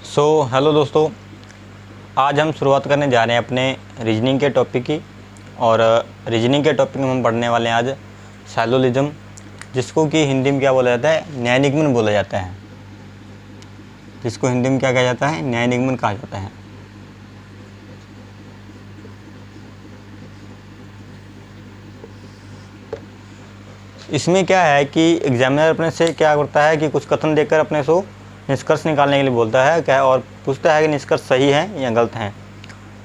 Hello दोस्तों, आज हम शुरुआत करने जा रहे हैं अपने रीजनिंग के टॉपिक की। और रीजनिंग के टॉपिक में हम पढ़ने वाले हैं आज सैलोलिज्म, जिसको कि हिंदी में क्या बोला जाता है, न्याय निगमन बोला जाता है। जिसको हिंदी में क्या कहा जाता है, न्याय निगमन कहा जाता है। इसमें क्या है कि एग्जामिनर अपने से क्या करता है कि कुछ कथन देकर अपने से निष्कर्ष निकालने के लिए बोलता है क्या, और पूछता है कि निष्कर्ष सही है या गलत हैं।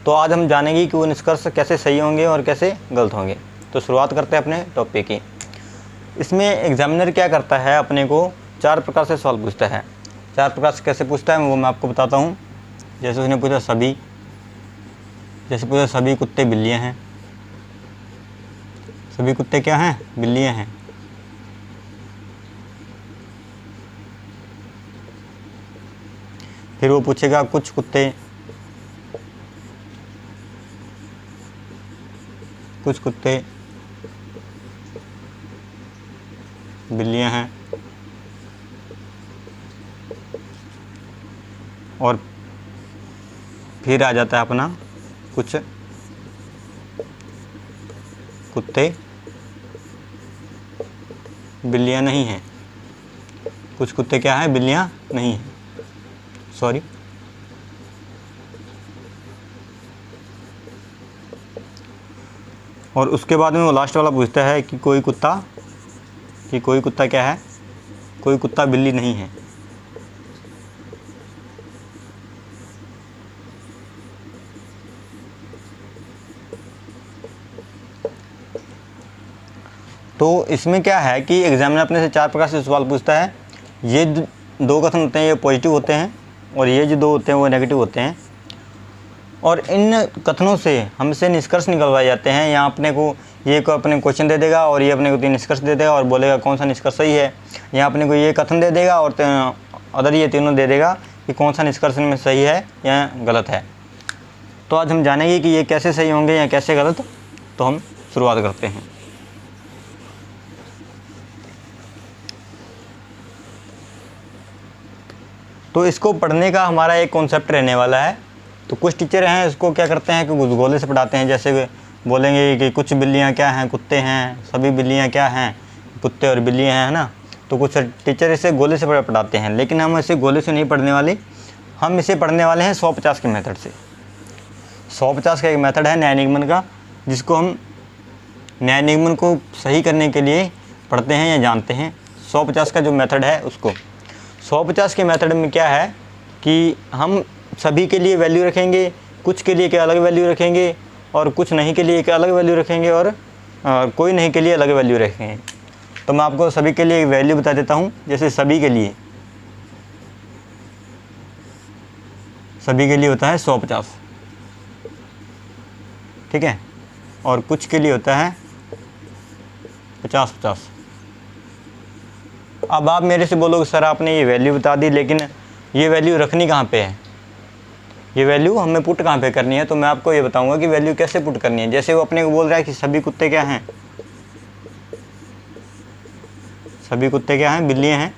तो आज हम जानेंगे कि वो निष्कर्ष कैसे सही होंगे और कैसे गलत होंगे। तो शुरुआत करते हैं अपने टॉपिक की। इसमें एग्जामिनर क्या करता है, अपने को 4 प्रकार से सवाल पूछता है। 4 प्रकार से कैसे पूछता है वो मैं आपको बताता हूँ। जैसे उसने पूछा सभी कुत्ते बिल्लियाँ हैं। सभी कुत्ते क्या हैं, बिल्लियाँ हैं। फिर वो पूछेगा कुछ कुत्ते बिल्लियाँ हैं। और फिर आ जाता है अपना कुछ कुत्ते बिल्लियाँ नहीं हैं। कुछ कुत्ते क्या हैं, बिल्लियाँ नहीं हैं। सॉरी, और उसके बाद में वो लास्ट वाला पूछता है कि कोई कुत्ता क्या है, कोई कुत्ता बिल्ली नहीं है। तो इसमें क्या है कि एग्जामिनर अपने से 4 प्रकार से सवाल पूछता है। ये 2 कथन होते हैं, ये पॉजिटिव होते हैं, और ये जो 2 होते हैं वो नेगेटिव होते हैं। और इन कथनों से हमसे निष्कर्ष निकलवाए जाते हैं। यहाँ अपने को ये को अपने क्वेश्चन दे देगा और ये अपने को 3 निष्कर्ष दे देगा और बोलेगा कौन सा निष्कर्ष सही है। यहाँ अपने को ये कथन दे देगा और अदर ये तीनों दे देगा कि कौन सा निष्कर्ष में सही है या गलत है। तो आज हम जानेंगे कि ये कैसे सही होंगे या कैसे गलत। तो हम शुरुआत करते हैं। तो इसको पढ़ने का हमारा एक कॉन्सेप्ट रहने वाला है। तो कुछ टीचर हैं इसको क्या करते हैं कि गोले से पढ़ाते हैं। जैसे बोलेंगे कि कुछ बिल्लियाँ क्या हैं, कुत्ते हैं। सभी बिल्लियाँ क्या हैं, कुत्ते और बिल्लियाँ हैं, है ना। तो कुछ टीचर इसे गोले से पढ़ाते हैं, लेकिन हम इसे गोले से नहीं पढ़ने वाले। हम इसे पढ़ने वाले हैं 150 के मेथड से। 150 का एक मेथड है न्याय निगमन का, जिसको हम न्याय निगमन को सही करने के लिए पढ़ते हैं या जानते हैं। 150 का जो मेथड है उसको 150 के मेथड में क्या है कि हम सभी के लिए वैल्यू रखेंगे, कुछ के लिए क्या अलग वैल्यू रखेंगे, और कुछ नहीं के लिए एक अलग वैल्यू रखेंगे, और कोई नहीं के लिए अलग वैल्यू रखेंगे। तो मैं आपको सभी के लिए एक वैल्यू बता देता हूँ। जैसे सभी के लिए होता है 150, ठीक है। और कुछ के लिए होता है 50-50। अब आप मेरे से बोलोगे सर आपने ये वैल्यू बता दी, लेकिन ये वैल्यू रखनी कहाँ पे है, ये वैल्यू हमें पुट कहाँ पे करनी है। तो मैं आपको ये बताऊंगा कि वैल्यू कैसे पुट करनी है। जैसे वो अपने को बोल रहा है कि सभी कुत्ते क्या हैं, सभी कुत्ते क्या हैं, बिल्लियाँ हैं।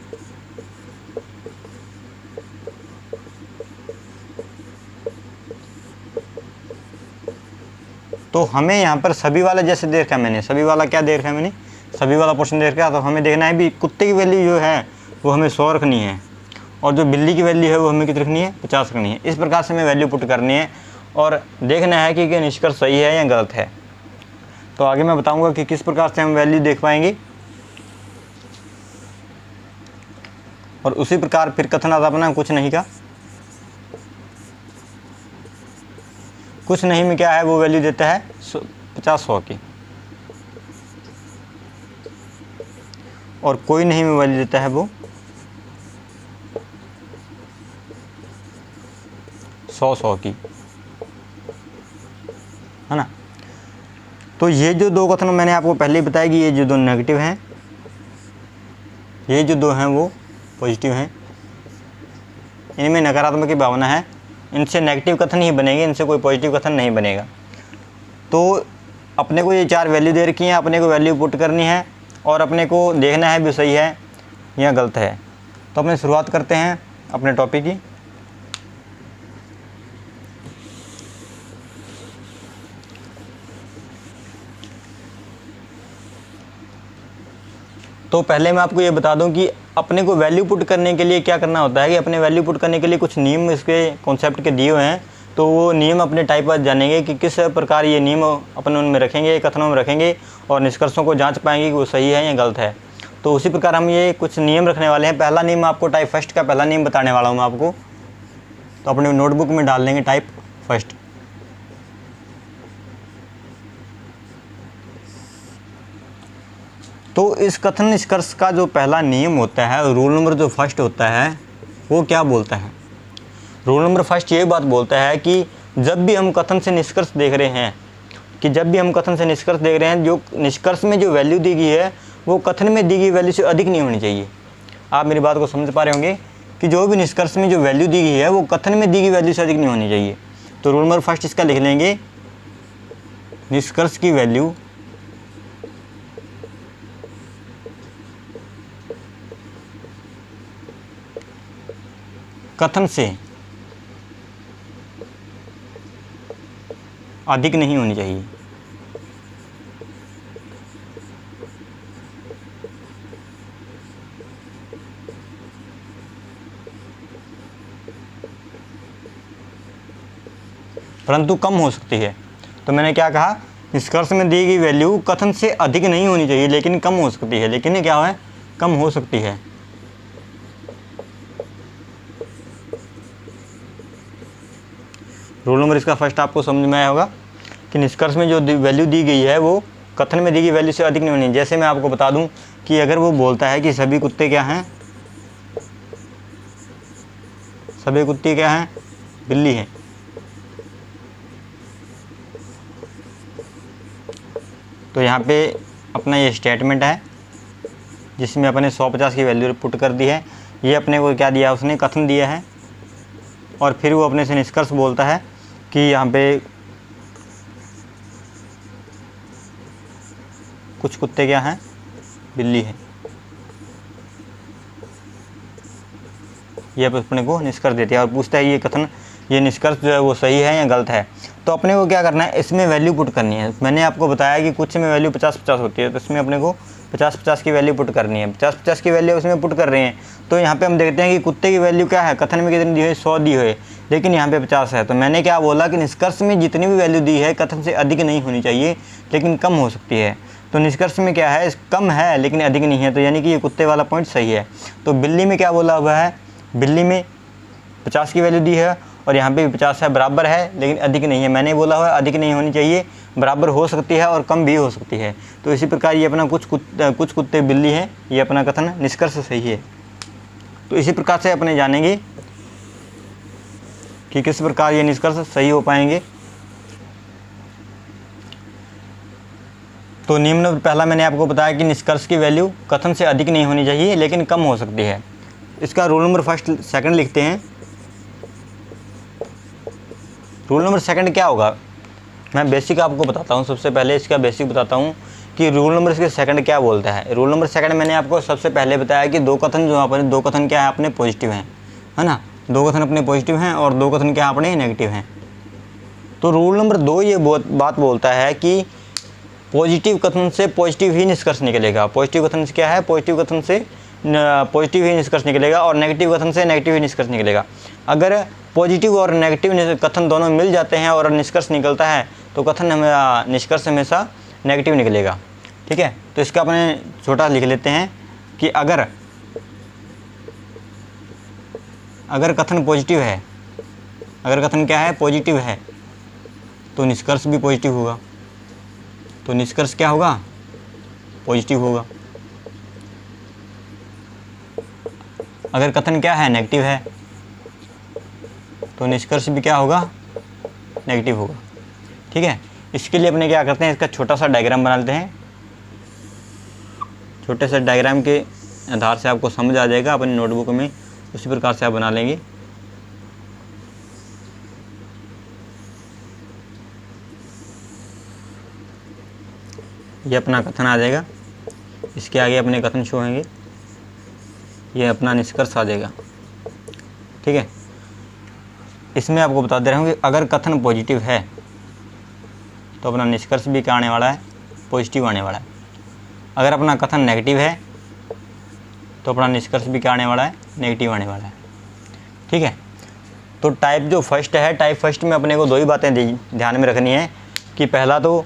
तो हमें यहाँ पर सभी वाला जैसे दे रखा है मैंने, सभी वाला क्या दे रखा है मैंने, सभी वाला पोर्शन दे रखा है। तो हमें देखना है भी कुत्ते की वैल्यू जो है वो हमें 100 रखनी है, और जो बिल्ली की वैल्यू है वो हमें कितनी रखनी है, 50 रखनी है। इस प्रकार से हमें वैल्यू पुट करनी है और देखना है कि निष्कर्ष सही है या गलत है। तो आगे मैं बताऊंगा कि किस प्रकार से हम वैल्यू देख पाएंगे। और उसी प्रकार फिर कथन आता अपना कुछ नहीं का। कुछ नहीं में क्या है, वो वैल्यू देता है 50-100 की, और कोई नहीं में वैल्यू देता है वो 100-100 की, है ना। तो ये जो 2 कथन मैंने आपको पहले ही बताया कि ये जो 2 नेगेटिव हैं, ये जो 2 हैं वो पॉजिटिव हैं। इनमें नकारात्मक की भावना है, इनसे नेगेटिव कथन ही बनेंगे, इनसे कोई पॉजिटिव कथन नहीं बनेगा। तो अपने को ये 4 वैल्यू दे रखी हैं, अपने को वैल्यू पुट करनी है और अपने को देखना है भी सही है या गलत है। तो अपने शुरुआत करते हैं अपने टॉपिक की। तो पहले मैं आपको ये बता दूं कि अपने को वैल्यू पुट करने के लिए क्या करना होता है कि अपने वैल्यू पुट करने के लिए कुछ नियम इसके कॉन्सेप्ट के दिए हुए हैं। तो वो नियम अपने टाइप पर जानेंगे कि किस प्रकार ये नियम अपन उनमें रखेंगे, कथनों में रखेंगे और निष्कर्षों को जांच पाएंगे कि वो सही है या गलत है। तो उसी प्रकार हम ये कुछ नियम रखने वाले हैं। पहला नियम आपको टाइप फर्स्ट का पहला नियम बताने वाला हूँ मैं आपको। तो अपने नोटबुक में डाल देंगे टाइप फर्स्ट। तो इस कथन निष्कर्ष का जो पहला नियम होता है, रूल नंबर जो फर्स्ट होता है, वो क्या बोलता है? रूल नंबर फर्स्ट ये बात बोलता है कि जब भी हम कथन से निष्कर्ष देख रहे हैं, जो निष्कर्ष में जो वैल्यू दी गई है वो कथन में दी गई वैल्यू से अधिक नहीं होनी चाहिए। आप मेरी बात को समझ पा रहे होंगे कि जो भी निष्कर्ष में जो वैल्यू दी गई है वो कथन में दी गई वैल्यू से अधिक नहीं होनी चाहिए। तो रूल नंबर फर्स्ट इसका लिख लेंगे, निष्कर्ष की वैल्यू कथन से अधिक नहीं होनी चाहिए। परंतु कम हो सकती है। तो मैंने क्या कहा, निष्कर्ष में दी गई वैल्यू कथन से अधिक नहीं होनी चाहिए लेकिन कम हो सकती है। लेकिन क्या है, कम हो सकती है। रूल नंबर इसका फर्स्ट आपको समझ में आया होगा कि निष्कर्ष में जो वैल्यू दी गई है वो कथन में दी गई वैल्यू से अधिक नहीं होनी। जैसे मैं आपको बता दूं कि अगर वो बोलता है कि सभी कुत्ते क्या हैं, सभी कुत्ते क्या हैं, बिल्ली हैं। तो यहाँ पे अपना ये स्टेटमेंट है जिसमें अपने 150 की वैल्यू पुट कर दी है। ये अपने को क्या दिया, उसने कथन दिया है। और फिर वो अपने से निष्कर्ष बोलता है कि यहाँ पे कुछ कुत्ते क्या हैं, बिल्ली है। ये अपने को निष्कर्ष देती है और पूछता है ये कथन, ये निष्कर्ष जो है वो सही है या गलत है। तो अपने को क्या करना है, इसमें वैल्यू पुट करनी है। मैंने आपको बताया कि कुछ में वैल्यू 50-50 होती है, तो इसमें अपने को 50-50 की वैल्यू पुट करनी है। 50-50 की वैल्यू उसमें पुट कर रहे हैं। तो यहाँ पे हम देखते हैं कि कुत्ते की वैल्यू क्या है, कथन में कितनी दी है, 100 दी है, लेकिन यहाँ पे 50 है। तो मैंने क्या बोला कि निष्कर्ष में जितनी भी वैल्यू दी है कथन से अधिक नहीं होनी चाहिए लेकिन कम हो सकती है। तो निष्कर्ष में क्या है, कम है लेकिन अधिक नहीं है। तो यानी कि ये कुत्ते वाला पॉइंट सही है। तो बिल्ली में क्या बोला हुआ है, बिल्ली में 50 की वैल्यू दी है और यहाँ पे भी 50 है, बराबर है लेकिन अधिक नहीं है। मैंने बोला हुआ अधिक नहीं होनी चाहिए, बराबर हो सकती है और कम भी हो सकती है। तो इसी प्रकार ये अपना कुछ कुत्ते बिल्ली है, ये अपना कथन निष्कर्ष सही है। तो इसी प्रकार से अपने जानेंगे कि किस प्रकार ये निष्कर्ष सही हो पाएंगे। तो नियम नंबर पहला मैंने आपको बताया कि निष्कर्ष की वैल्यू कथन से अधिक नहीं होनी चाहिए लेकिन कम हो सकती है। इसका रूल नंबर सेकंड लिखते हैं। रूल नंबर सेकंड क्या होगा, मैं बेसिक आपको बताता हूँ। सबसे पहले इसका बेसिक बताता हूँ कि रूल नंबर इसके सेकंड क्या बोलता है। रूल नंबर सेकंड मैंने आपको सबसे पहले बताया कि दो कथन जो अपने दो कथन क्या है, अपने पॉजिटिव हैं, है ना। दो कथन अपने पॉजिटिव हैं और दो कथन क्या अपने नेगेटिव हैं। तो रूल नंबर 2 ये बात बोलता है कि पॉजिटिव कथन से पॉजिटिव ही निष्कर्ष निकलेगा। पॉजिटिव कथन से क्या है, पॉजिटिव कथन से पॉजिटिव ही निष्कर्ष निकलेगा और नेगेटिव कथन से नेगेटिव ही निष्कर्ष निकलेगा। अगर पॉजिटिव और नेगेटिव कथन दोनों मिल जाते हैं और निष्कर्ष निकलता है तो कथन निष्कर्ष हमेशा नेगेटिव निकलेगा। ठीक है। तो इसका अपने छोटा लिख लेते हैं कि अगर कथन पॉजिटिव है, अगर कथन क्या है, पॉजिटिव है, तो निष्कर्ष भी पॉजिटिव होगा। तो निष्कर्ष क्या होगा, पॉजिटिव होगा। अगर कथन क्या है, नेगेटिव है, तो निष्कर्ष भी क्या होगा, नेगेटिव होगा। ठीक है। इसके लिए अपने क्या करते हैं, इसका छोटा सा डायग्राम बना लेते हैं। छोटे से डायग्राम के आधार से आपको समझ आ जाएगा अपनी नोटबुक में, उसी प्रकार से आप बना लेंगे। ये अपना कथन आ जाएगा, इसके आगे अपने कथन शो होंगे, ये अपना निष्कर्ष आ जाएगा। ठीक है। इसमें आपको बता दे रहा हूँ कि अगर कथन पॉजिटिव है तो अपना निष्कर्ष भी क्या आने वाला है, पॉजिटिव आने वाला है। अगर अपना कथन नेगेटिव है तो अपना निष्कर्ष भी क्या आने वाला है, नेगेटिव आने वाला है। ठीक है, तो टाइप जो फर्स्ट है, टाइप फर्स्ट में अपने को दो ही बातें ध्यान में रखनी है कि पहला तो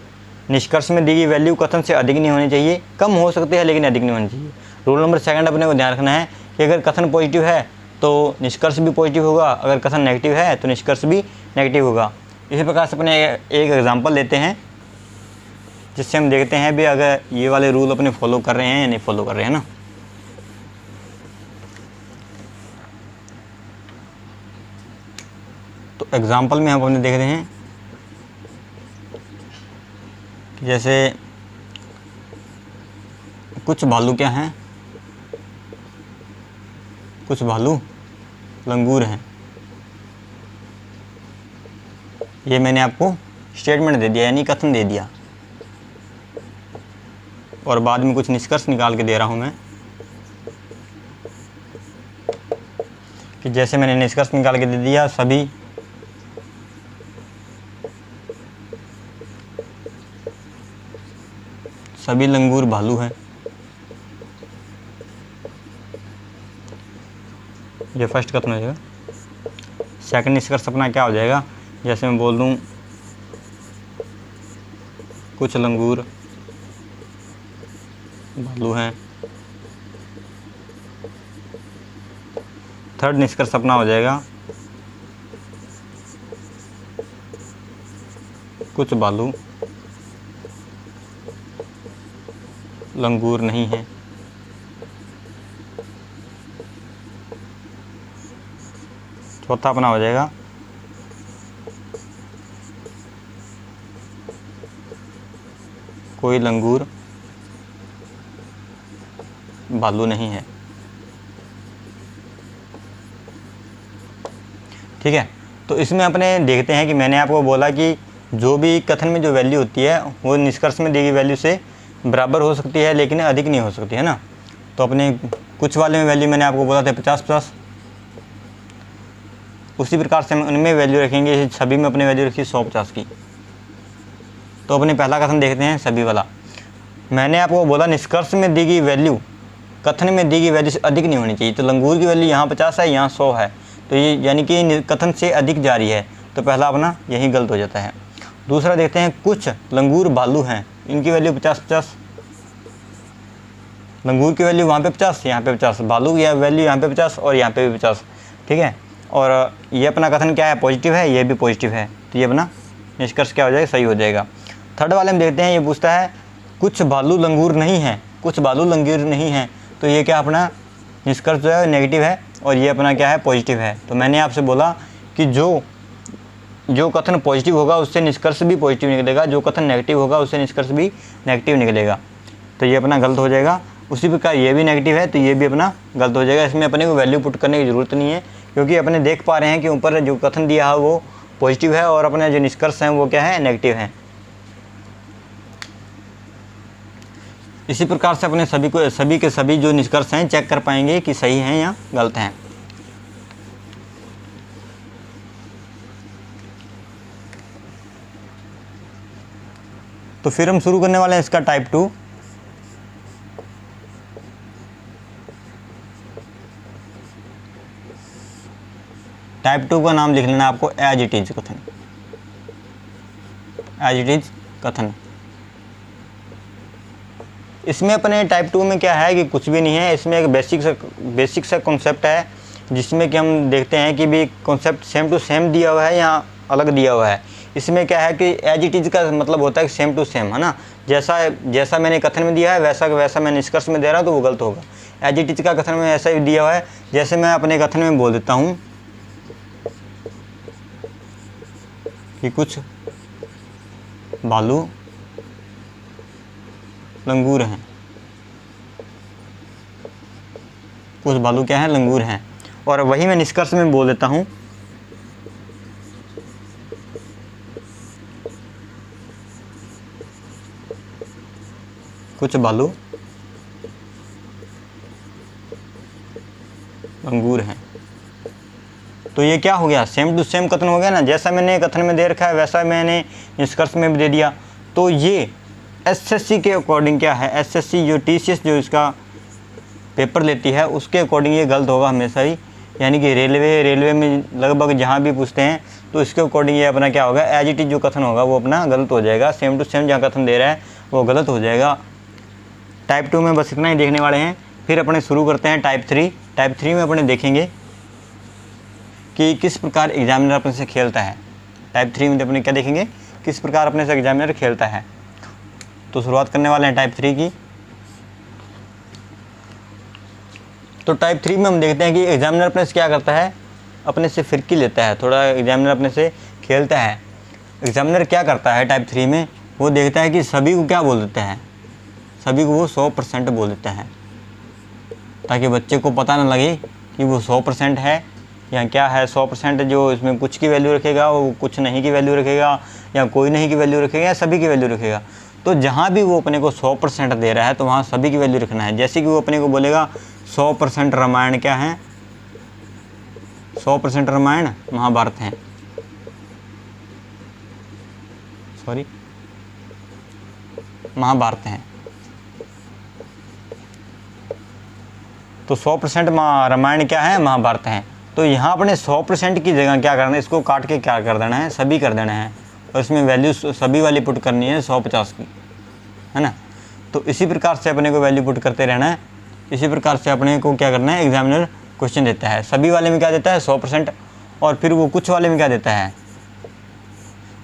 निष्कर्ष में दी गई वैल्यू कथन से अधिक नहीं होनी चाहिए, कम हो सकती है लेकिन अधिक नहीं होनी चाहिए। रूल नंबर सेकंड अपने को ध्यान रखना है कि अगर कथन पॉजिटिव है तो निष्कर्ष भी पॉजिटिव होगा, अगर कथन नेगेटिव है तो निष्कर्ष भी नेगेटिव होगा। इसी प्रकार से अपने एक एग्जांपल लेते हैं जिससे हम देखते हैं भी अगर ये वाले रूल अपने फॉलो कर रहे हैं या नहीं फॉलो कर रहे हैं ना। तो एग्जांपल में हम अपने देख रहे हैं कि जैसे कुछ भालू क्या हैं, कुछ भालू लंगूर हैं। ये मैंने आपको स्टेटमेंट दे दिया यानी कथन दे दिया, और बाद में कुछ निष्कर्ष निकाल के दे रहा हूं मैं कि जैसे मैंने निष्कर्ष निकाल के दे दिया सभी लंगूर भालू हैं। ये फर्स्ट कथन हो जाएगा। सेकंड निष्कर्ष अपना क्या हो जाएगा, जैसे मैं बोल दूं कुछ लंगूर भालू हैं। थर्ड निष्कर्ष अपना हो जाएगा कुछ भालू लंगूर नहीं हैं। चौथा अपना हो जाएगा कोई लंगूर भालू नहीं है। ठीक है, तो इसमें अपने देखते हैं कि मैंने आपको बोला कि जो भी कथन में जो वैल्यू होती है वो निष्कर्ष में दी गई वैल्यू से बराबर हो सकती है लेकिन अधिक नहीं हो सकती है ना। तो अपने कुछ वाले में वैल्यू मैंने आपको बोला था 50+, उसी प्रकार से हम उनमें वैल्यू रखेंगे, सभी में अपने वैल्यू रखी 150 की। तो अपने पहला कथन देखते हैं सभी वाला। मैंने आपको बोला निष्कर्ष में दी गई वैल्यू कथन में दी गई वैल्यू से अधिक नहीं होनी चाहिए। तो लंगूर की वैल्यू यहाँ 50 है, यहाँ 100 है, तो ये यानी कि कथन से अधिक जा रही है, तो पहला अपना यही गलत हो जाता है। दूसरा देखते हैं कुछ लंगूर भालू हैं, इनकी वैल्यू 50+, लंगूर की वैल्यू वहाँ पे 50, यहाँ पे 50, भालू की वैल्यू यहाँ पे 50 और यहाँ पे भी 50। ठीक है, और ये अपना कथन क्या है, पॉजिटिव है, ये भी पॉजिटिव है, तो ये अपना निष्कर्ष क्या हो जाएगा, सही हो जाएगा। थर्ड वाले में देखते हैं, ये पूछता है कुछ भालू लंगूर नहीं हैं, कुछ भालू लंगूर नहीं हैं, तो ये क्या अपना निष्कर्ष जो है नेगेटिव है और ये अपना क्या है, पॉजिटिव है। तो मैंने आपसे बोला कि जो कथन पॉजिटिव होगा उससे निष्कर्ष भी पॉजिटिव निकलेगा, जो कथन नेगेटिव होगा उससे निष्कर्ष भी नेगेटिव निकलेगा, तो ये अपना गलत हो जाएगा। उसी प्रकार ये भी नेगेटिव है तो ये भी अपना गलत हो जाएगा। इसमें अपने को वैल्यू पुट करने की ज़रूरत नहीं है क्योंकि अपने देख पा रहे हैं कि ऊपर जो कथन दिया है वो पॉजिटिव है और अपने जो निष्कर्ष हैं वो क्या है, नेगेटिव हैं। इसी प्रकार से अपने सभी के सभी जो निष्कर्ष हैं चेक कर पाएंगे कि सही हैं या गलत हैं। तो फिर हम शुरू करने वाले हैं इसका टाइप 2। टाइप 2 का नाम लिख लेना आपको एज इट इज कथन, एज इट इज कथन। इसमें अपने टाइप 2 में क्या है कि कुछ भी नहीं है, इसमें एक बेसिक सा कॉन्सेप्ट है जिसमें कि हम देखते हैं कि भी कॉन्सेप्ट सेम टू सेम दिया हुआ है या अलग दिया हुआ है। इसमें क्या है कि एज इट इज़ का मतलब होता है कि सेम टू सेम, है ना, जैसा मैंने कथन में दिया है वैसा मैं निष्कर्ष में दे रहा हूँ तो वो गलत होगा। एज इट इज़ का कथन में ऐसा ही दिया हुआ है, जैसे मैं अपने कथन में बोल देता हूँ कि कुछ भालू लंगूर हैं, कुछ भालू क्या हैं, लंगूर हैं, और वही मैं निष्कर्ष में बोल देता हूँ कुछ भालू लंगूर हैं। तो ये क्या हो गया, सेम टू सेम कथन हो गया ना, जैसा मैंने कथन में दे रखा है वैसा मैंने निष्कर्ष में भी दे दिया। तो ये एसएससी के अकॉर्डिंग क्या है, एसएससी जो टीसीएस जो इसका पेपर लेती है उसके अकॉर्डिंग ये गलत होगा हमेशा ही। यानी कि रेलवे में लगभग जहाँ भी पूछते हैं तो इसके अकॉर्डिंग ये अपना क्या होगा, एज इट इज़ जो कथन होगा वो अपना गलत हो जाएगा। सेम टू सेम जहाँ कथन दे रहा है वो गलत हो जाएगा। टाइप 2 में बस इतना ही देखने वाले हैं। फिर अपने शुरू करते हैं टाइप 3। टाइप 3 में अपने देखेंगे कि किस प्रकार एग्जामिनर अपने से खेलता है। टाइप 3 में अपने क्या देखेंगे, किस प्रकार अपने से एग्जामिनर खेलता है। तो शुरुआत करने वाले हैं टाइप 3 की। तो टाइप 3 में हम देखते हैं कि एग्जामिनर अपने से क्या करता है, अपने से फिरकी लेता है, थोड़ा एग्जामिनर अपने से खेलता है। एग्जामिनर क्या करता है टाइप 3 में, वो देखता है कि सभी को क्या बोल देता है, सभी को वो 100% बोल देता है, ताकि बच्चे को पता ना लगे कि वो 100% है या क्या है। 100% जो इसमें कुछ की वैल्यू रखेगा, वो कुछ नहीं की वैल्यू रखेगा, या कोई नहीं की वैल्यू रखेगा, या सभी की वैल्यू रखेगा। तो जहाँ भी वो अपने को 100% दे रहा है तो वहाँ सभी की वैल्यू रखना है। जैसे कि वो अपने को बोलेगा 100% रामायण क्या है, 100% रामायण महाभारत है, सॉरी महाभारत है। तो 100% रामायण क्या है, महाभारत है। तो यहाँ अपने 100% की जगह क्या करना है, इसको काट के क्या कर देना है, सभी कर देना है, और इसमें वैल्यू सभी वाली पुट करनी है 150 की, है ना। तो इसी प्रकार से अपने को वैल्यू पुट करते रहना है। इसी प्रकार से अपने को क्या करना है, एग्जामिनर क्वेश्चन देता है, सभी वाले में क्या देता है 100%, और फिर वो कुछ वाले में क्या देता है,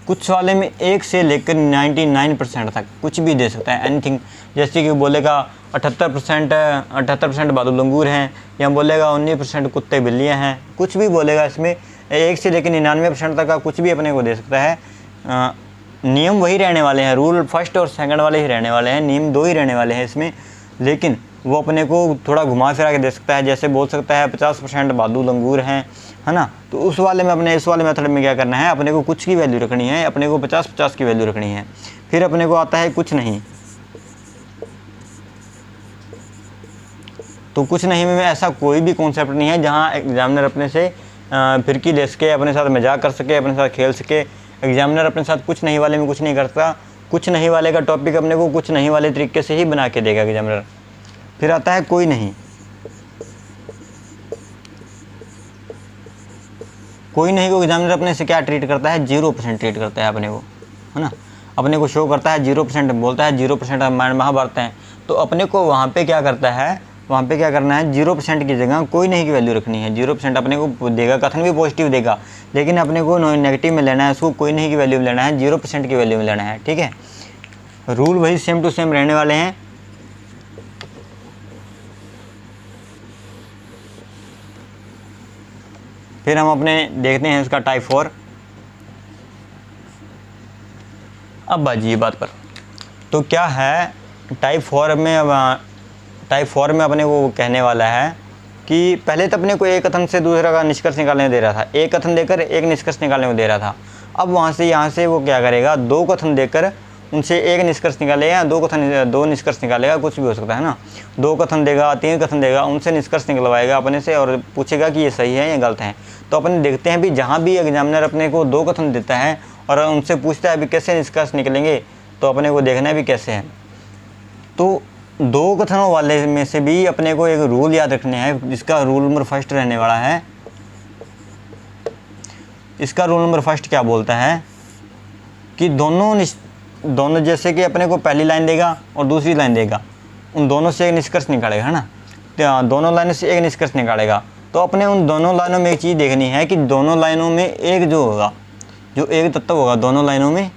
कुछ वाले में 1 से लेकर 99% तक कुछ भी दे सकता है, एनीथिंग। जैसे कि बोलेगा 78% बादल लंगूर हैं, या बोलेगा 19% कुत्ते बिल्लियाँ हैं, कुछ भी बोलेगा। इसमें 1 से लेकर 99% तक का कुछ भी अपने को दे सकता है। नियम वही रहने वाले हैं, रूल फर्स्ट और सेकंड वाले ही रहने वाले हैं, नियम 2 ही रहने वाले हैं इसमें, लेकिन वो अपने को थोड़ा घुमा फिरा के दे सकता है। जैसे बोल सकता है 50% बादू लंगूर हैं, है ना। तो उस वाले में अपने इस वाले मेथड में क्या करना है, अपने को कुछ की वैल्यू रखनी है, अपने को 50-50 की वैल्यू रखनी है। फिर अपने को आता है कुछ नहीं। तो कुछ नहीं में ऐसा कोई भी कॉन्सेप्ट नहीं है जहाँ एग्जामिनर अपने से फिरकी ले सके, अपने साथ मजाक कर सके, अपने साथ खेल सके। एग्जामिनर अपने साथ कुछ नहीं वाले में कुछ नहीं करता। कुछ नहीं वाले का टॉपिक अपने को कुछ नहीं वाले तरीके से ही बना के देगा एग्जामिनर। फिर आता है कोई नहीं। कोई नहीं को एग्जामिनर अपने से क्या ट्रीट करता है, 0% ट्रीट करता है अपने को, है ना। अपने को शो करता है 0%, बोलता है 0% रामायण महाभारत हैं। तो अपने को वहाँ पे क्या करता है, वहाँ पे क्या करना है, 0% की जगह कोई नहीं की वैल्यू रखनी है। 0% अपने को देगा, कथन भी पॉजिटिव देगा, लेकिन अपने को नेगेटिव में लेना है, उसको कोई नहीं की वैल्यू में लेना है, 0% की वैल्यू में लेना है, ठीक है। रूल वही सेम टू सेम रहने वाले हैं। फिर हम अपने देखते हैं इसका टाइप 4। अब बाजी बात पर, तो क्या है टाइप 4 में, टाइप 4 में अपने को कहने वाला है कि पहले तो अपने को एक कथन से दूसरा का निष्कर्ष निकालने दे रहा था, एक कथन देकर एक निष्कर्ष निकालने को दे रहा था। अब वहाँ से यहाँ से वो क्या करेगा, 2 कथन देकर उनसे एक निष्कर्ष निकालेगा, 2 निष्कर्ष निकालेगा, कुछ भी हो सकता है ना। 2 कथन देगा, 3 कथन देगा, उनसे निष्कर्ष निकलवाएगा अपने से और पूछेगा कि ये सही है या गलत है। तो अपने देखते हैं भी जहाँ भी एग्जामिनर अपने को 2 कथन देता है और उनसे पूछता है अभी कैसे निष्कर्ष निकलेंगे, तो अपने को देखना है भी कैसे है। तो 2 कथनों वाले में से भी अपने को एक रूल याद रखने हैं, जिसका रूल नंबर 1 रहने वाला है। इसका रूल नंबर 1 क्या बोलता है कि दोनों जैसे कि अपने को पहली लाइन देगा और दूसरी लाइन देगा, उन दोनों से एक निष्कर्ष निकालेगा, है ना। तो दोनों लाइनों से एक निष्कर्ष निकालेगा। तो अपने उन दोनों लाइनों में एक चीज़ देखनी है कि दोनों लाइनों में एक जो होगा, जो एक तत्व होगा दोनों लाइनों में,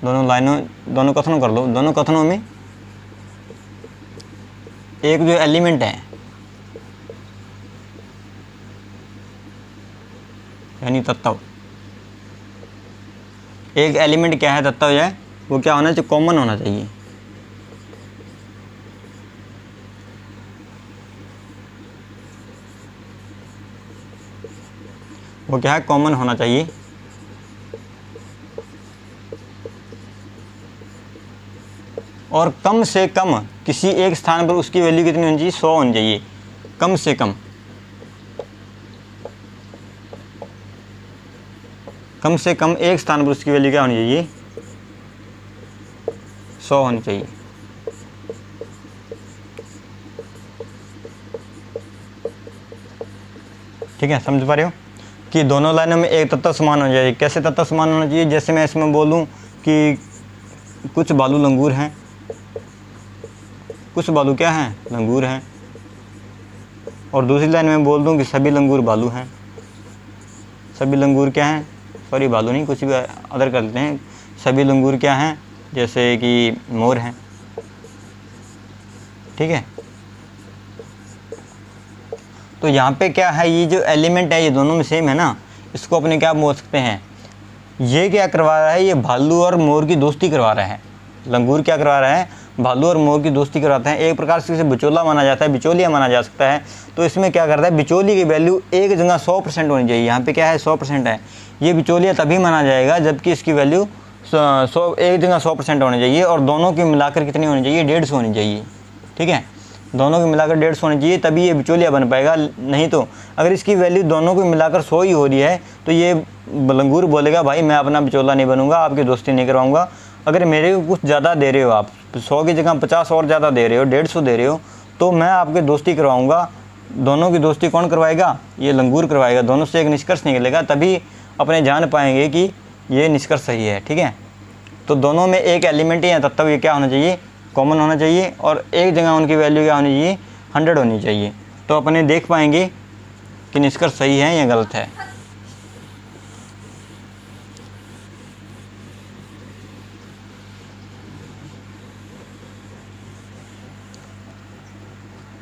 दोनों कथनों कर लो, दोनों कथनों में एक जो एलिमेंट है, यानी तत्व, एक एलिमेंट क्या है, तत्व है, वो क्या होना चाहिए, कॉमन होना चाहिए। वो क्या है, कॉमन होना चाहिए। और कम से कम किसी एक स्थान पर उसकी वैल्यू कितनी होनी चाहिए, 100 होनी चाहिए, कम से कम। कम से कम एक स्थान पर उसकी वैल्यू क्या होनी चाहिए, 100 होनी चाहिए। ठीक है, समझ पा रहे हो कि दोनों लाइनों में एक तत्व समान होना चाहिए। कैसे तत्व समान होना चाहिए? जैसे मैं इसमें बोलूँ कि कुछ बालू लंगूर हैं, कुछ बालू क्या हैं? लंगूर हैं। और दूसरी लाइन में बोल दूँ कि सभी लंगूर बालू हैं। सभी लंगूर क्या हैं? सॉरी, बालू नहीं, कुछ भी अदर कर लेते हैं। सभी लंगूर क्या हैं? जैसे कि मोर हैं। ठीक है, तो यहाँ पे क्या है, ये जो एलिमेंट है ये दोनों में सेम है ना, इसको अपने क्या बोल सकते हैं? ये क्या करवा रहा है? ये भालू और मोर की दोस्ती करवा रहा है। लंगूर क्या करवा रहा है? भालू और मोर की दोस्ती करवाते हैं। एक प्रकार से इसे बिचौला माना जाता है, बिचौलिया माना जा सकता है। तो इसमें क्या करता है, बिचौली की वैल्यू एक जगह 100% होनी चाहिए। यहाँ पे क्या है, 100% है। ये बिचौलिया तभी माना जाएगा जबकि इसकी वैल्यू 100 एक जगह 100% होनी चाहिए, और दोनों की मिलाकर कितनी होनी चाहिए? 150 होनी चाहिए। ठीक है, दोनों की मिलाकर 150 होनी चाहिए, तभी ये बिचौलिया बन पाएगा। नहीं तो अगर इसकी वैल्यू दोनों की मिलाकर 100 ही हो रही है तो ये लंगूर बोलेगा भाई मैं अपना बिचौला नहीं बनूंगा, आपकी दोस्ती नहीं करवाऊंगा। अगर मेरे को कुछ ज़्यादा दे रहे हो, आप 100 की जगह 50 और ज़्यादा दे रहे हो, 150 दे रहे हो, तो मैं आपकी दोस्ती करवाऊँगा। दोनों की दोस्ती कौन करवाएगा? ये लंगूर करवाएगा। दोनों से एक निष्कर्ष निकलेगा, तभी अपने जान पाएंगे कि ये निष्कर्ष सही है। ठीक है, तो दोनों में एक एलिमेंट या तत्व ये क्या होना चाहिए? कॉमन होना चाहिए, और एक जगह उनकी वैल्यू क्या होनी चाहिए? 100 होनी चाहिए। तो अपने देख पाएंगे कि निष्कर्ष सही है या गलत है।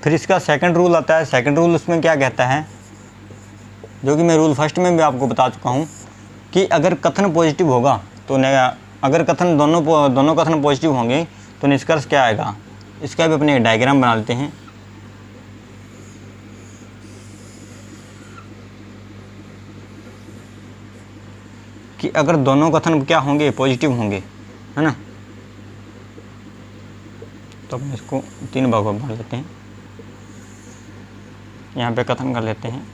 फिर इसका सेकंड रूल आता है। सेकंड रूल उसमें क्या कहता है, जो कि मैं रूल फर्स्ट में भी आपको बता चुका हूँ, कि अगर कथन पॉजिटिव होगा तो अगर कथन दोनों कथन पॉजिटिव होंगे तो निष्कर्ष क्या आएगा? इसका भी अपने डायग्राम बना लेते हैं। कि अगर दोनों कथन क्या होंगे? पॉजिटिव होंगे, है ना। तो अपने इसको 3 भागों में बांट लेते हैं। यहाँ पे कथन कर लेते हैं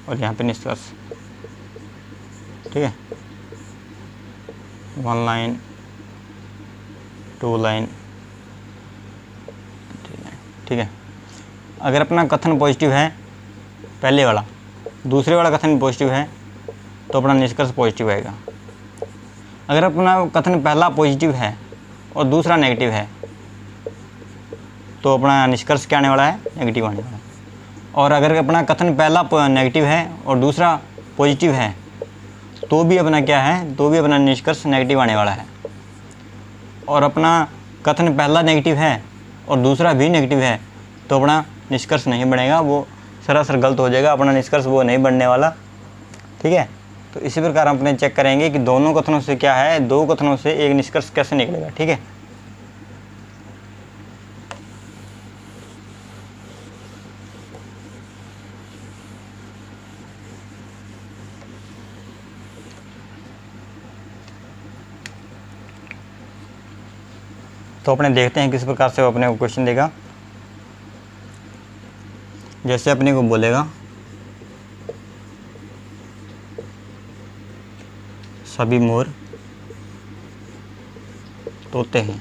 और यहाँ पे निष्कर्ष। ठीक है, 1 लाइन, 2 लाइन, 3 लाइन। ठीक है, अगर अपना कथन पॉजिटिव है पहले वाला, दूसरे वाला कथन पॉजिटिव है तो अपना निष्कर्ष पॉजिटिव आएगा। अगर अपना कथन पहला पॉजिटिव है और दूसरा नेगेटिव है तो अपना निष्कर्ष क्या आने वाला है? नेगेटिव आने वाला है। और अगर अपना कथन पहला नेगेटिव है और दूसरा पॉजिटिव है तो भी अपना क्या है? तो भी अपना निष्कर्ष नेगेटिव आने वाला है। और अपना कथन पहला नेगेटिव है और दूसरा भी नेगेटिव है तो अपना निष्कर्ष नहीं बनेगा, वो सरासर गलत हो जाएगा, अपना निष्कर्ष वो नहीं बनने वाला। ठीक है, तो इसी प्रकार हम अपने चेक करेंगे कि दोनों कथनों से क्या है, 2 कथनों से एक निष्कर्ष कैसे निकलेगा। ठीक है, तो अपने देखते हैं किस प्रकार से वो अपने को क्वेश्चन देगा। जैसे अपने को बोलेगा सभी मोर तोते हैं।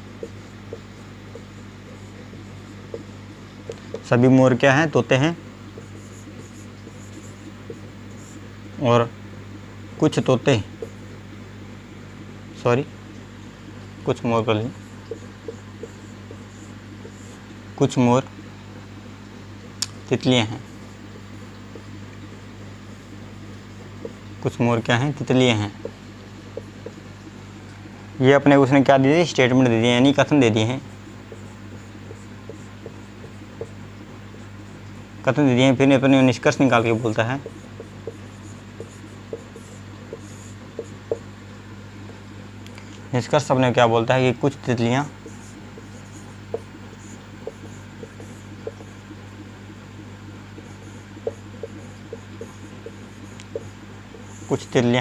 सभी मोर क्या हैं? तोते हैं। और कुछ तोते, सॉरी कुछ मोर कर लें, कुछ मोर तितलियां हैं। कुछ मोर क्या हैं? तितलियां हैं। ये अपने उसने क्या दे दी? स्टेटमेंट दे दी, यानी कथन दे दिए हैं। कथन दे दिए हैं, फिर अपने निष्कर्ष निकाल के बोलता है। निष्कर्ष अपने क्या बोलता है कि कुछ तितलियां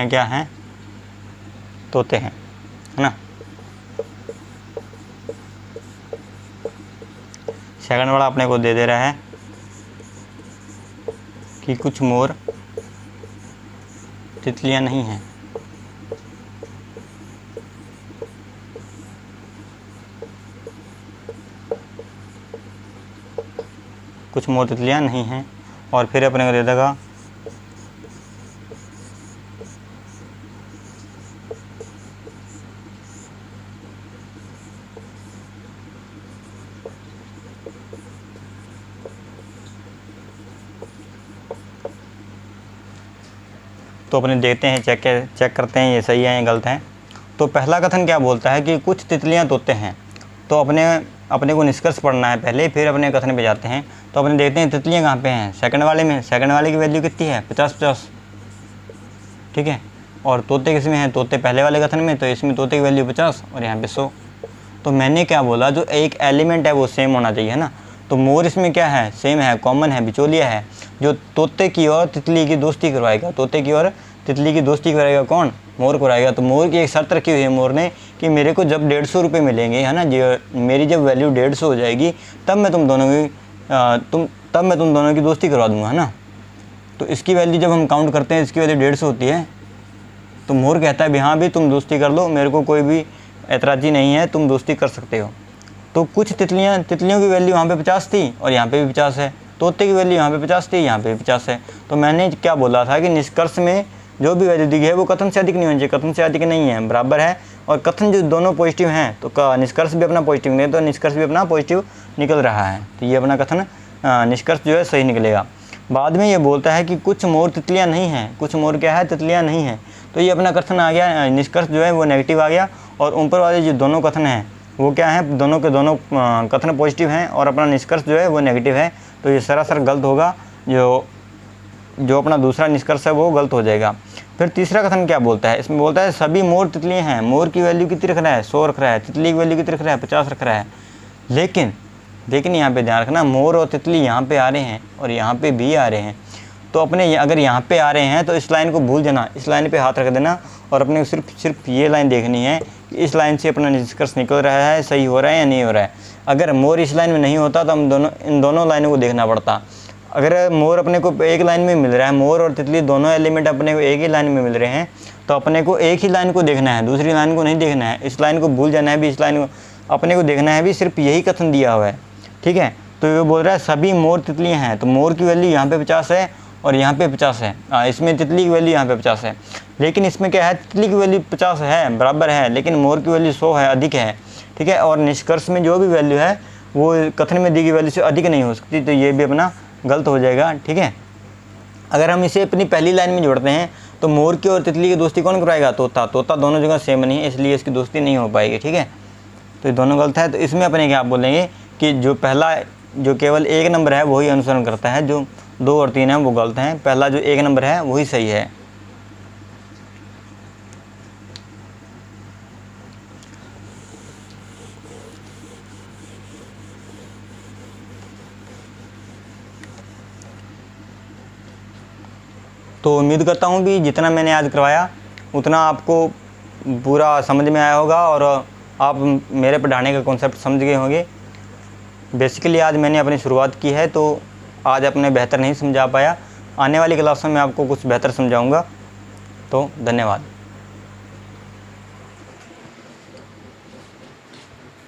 क्या हैं? तोते हैं, है ना। सेकंड वाला अपने को दे रहा है कि कुछ मोर तितलियां नहीं हैं। कुछ मोर तितलियाँ नहीं हैं। और फिर अपने को दे देगा तो अपने देखते हैं, चेक करते हैं ये सही है या गलत है। तो पहला कथन क्या बोलता है कि कुछ तितलियां तोते हैं। तो अपने को निष्कर्ष पढ़ना है पहले, फिर अपने कथन पे जाते हैं। तो अपने देखते हैं तितलियां कहाँ पे हैं, सेकंड वाले में। सेकंड वाले की वैल्यू कितनी है, 50-50, ठीक है। और तोते किस में है, तोते पहले वाले कथन में, तो इसमें तोते की वैल्यू 50 और यहाँ पे 100। तो मैंने क्या बोला, जो एक एलिमेंट है वो सेम होना चाहिए, है ना। तो मोर इसमें क्या है, सेम है, कॉमन है, बिचौलिया है, जो तोते की और तितली की दोस्ती करवाएगा। तोते की और तितली की दोस्ती कराएगा कौन, मोर कराएगा। तो मोर की एक शर्त रखी हुई है मोर ने कि मेरे को जब 150 रुपये मिलेंगे, है ना, मेरी जब वैल्यू 150 हो जाएगी तब मैं तुम दोनों की दोस्ती करवा दूंगा, है ना। तो इसकी वैल्यू जब हम काउंट करते हैं, इसकी वैल्यू 150 होती है। तो मोर कहता है भी हाँ भी तुम दोस्ती कर लो, मेरे को कोई भी ऐतराज़ी नहीं है, तुम दोस्ती कर सकते हो। तो कुछ तितलियों की वैल्यू यहाँ पे 50 थी और यहाँ पे भी 50 है। तोते की वैल्यू यहाँ पे 50 थी, यहाँ पे भी 50 है। तो मैंने क्या बोला था कि निष्कर्ष में जो भी वैल्यू दी गई है वो कथन से अधिक नहीं होनी चाहिए, कथन से अधिक नहीं है, बराबर है। और कथन जो दोनों पॉजिटिव हैं तो निष्कर्ष भी अपना पॉजिटिव निकले, तो निष्कर्ष भी अपना पॉजिटिव निकल रहा है। तो ये अपना कथन निष्कर्ष जो है सही निकलेगा। बाद में ये बोलता है कि कुछ मोर तितलियाँ नहीं हैं, कुछ मोर क्या है, तितलियाँ नहीं हैं। तो ये अपना कथन आ गया, निष्कर्ष जो है वो नेगेटिव आ गया। और ऊपर वाले जो दोनों कथन हैं वो क्या है, दोनों के दोनों कथन पॉजिटिव हैं और अपना निष्कर्ष जो है वो नेगेटिव है। तो ये सरासर गलत होगा, जो अपना दूसरा निष्कर्ष है वो गलत हो जाएगा। फिर तीसरा कथन क्या बोलता है, इसमें बोलता है सभी मोर तितलियाँ हैं। मोर की वैल्यू कितनी रख रहा है, 100 रख रहा है। तितली की वैल्यू कितनी रख रहा है, 50 रख रहा है। लेकिन यहाँ पे ध्यान रखना, मोर और तितली यहाँ पे आ रहे हैं और यहाँ पे भी आ रहे हैं। तो अपने अगर यहाँ पे आ रहे हैं तो इस लाइन को भूल जाना, इस लाइन पे हाथ रख देना और अपने को सिर्फ ये लाइन देखनी है कि इस लाइन से अपना निष्कर्ष निकल रहा है, सही हो रहा है या नहीं हो रहा है। अगर मोर इस लाइन में नहीं होता तो हम इन दोनों लाइनों को देखना पड़ता। अगर मोर अपने को एक लाइन में मिल रहा है, मोर और तितली दोनों एलिमेंट अपने को एक ही लाइन में मिल रहे हैं, तो अपने को एक ही लाइन को देखना है, दूसरी लाइन को नहीं देखना है। इस लाइन को भूल जाना है भी, इस लाइन को अपने को देखना है भी, सिर्फ यही कथन दिया हुआ है, ठीक है। तो ये बोल रहा है सभी मोर तितलियाँ हैं। तो मोर की वैल्यू यहाँ पे 50 है और यहाँ पे 50 है। इसमें तितली की वैल्यू यहाँ पे 50 है। लेकिन इसमें क्या है, तितली की वैल्यू 50 है, बराबर है, लेकिन मोर की वैल्यू 100 है, अधिक है, ठीक है। और निष्कर्ष में जो भी वैल्यू है वो कथन में दी गई वैल्यू से अधिक नहीं हो सकती। तो ये भी अपना गलत हो जाएगा, ठीक है। अगर हम इसे अपनी पहली लाइन में जोड़ते हैं तो मोर की और तितली की दोस्ती कौन कराएगा, तोता दोनों जगह सेम नहीं है, इसलिए इसकी दोस्ती नहीं हो पाएगी, ठीक है। तो ये दोनों गलत है। तो इसमें अपने क्या बोलेंगे कि जो पहला जो केवल 1 नंबर है वही अनुसरण करता है, जो 2 और 3 है वो गलत हैं। पहला जो 1 नंबर है वही सही है। तो उम्मीद करता हूँ कि जितना मैंने आज करवाया उतना आपको पूरा समझ में आया होगा और आप मेरे पढ़ाने का कॉन्सेप्ट समझ गए होंगे। बेसिकली आज मैंने अपनी शुरुआत की है, तो आज अपने बेहतर नहीं समझा पाया। आने वाली क्लासों में आपको कुछ बेहतर समझाऊंगा। तो धन्यवाद।